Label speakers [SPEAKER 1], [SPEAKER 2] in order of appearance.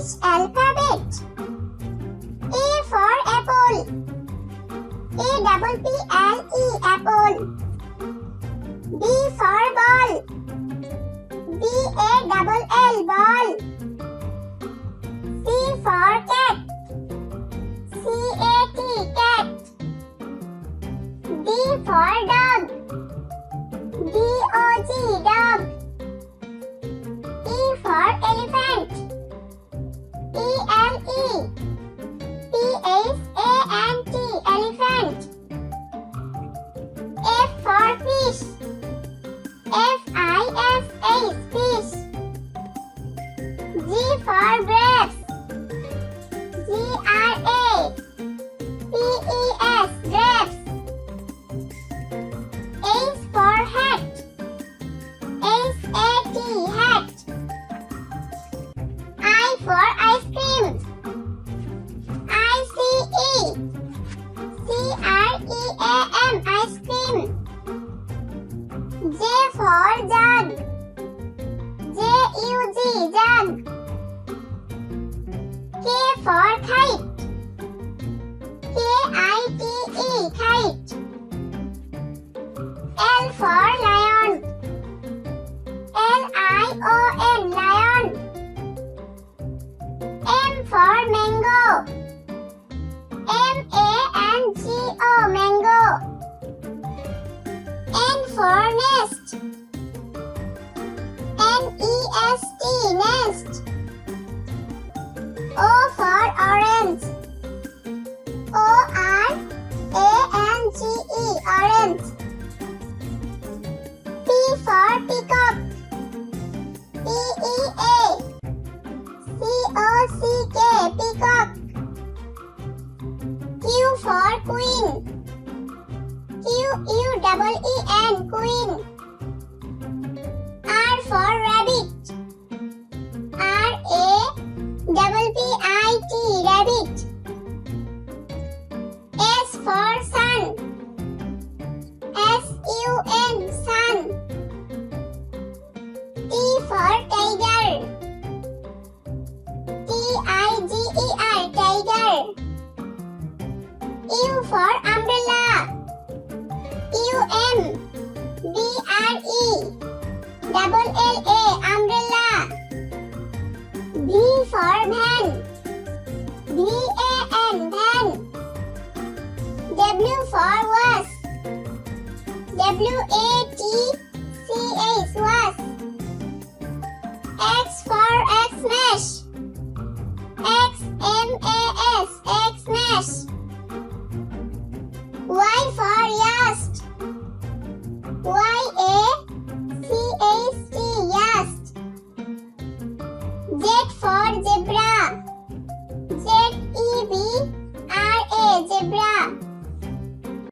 [SPEAKER 1] English alphabet. A for apple. A-double-P-L-E apple. B for ball. B-A-double-L ball. C for cat. C-A-T cat. D for dog. D-O-G dog. E for elephant. E-L-E. P-H-A-N-T elephant. F for fish. F-I-S-H fish. G for grapes. G-R-A-P-E-S grapes. H for hat. H-A-T hat. I for ice cream. I-C-E. C-R-E-A-M ice cream. J for jug. J-U-G jug. K for kite. K-I-T-E kite. L for lion. L-I-O-N lion. M for mango. M-A-N-G-O mango. N for nest. N-E-S-T nest. O for orange. O-R-A-N-G-E orange. P for peacock. P-E-A-C-O-C-K peacock. Q for queen. Q-U-E-E-N queen. R for rabbit. R-A-P-P-I-T rabbit. S for sun. S-U-N sun. T for tiger. T-I-G-E-R tiger. U for umbrella. U-M-B-R-E-double-L-A umbrella. V for van. V-A-N van. W for wasp. W-A-T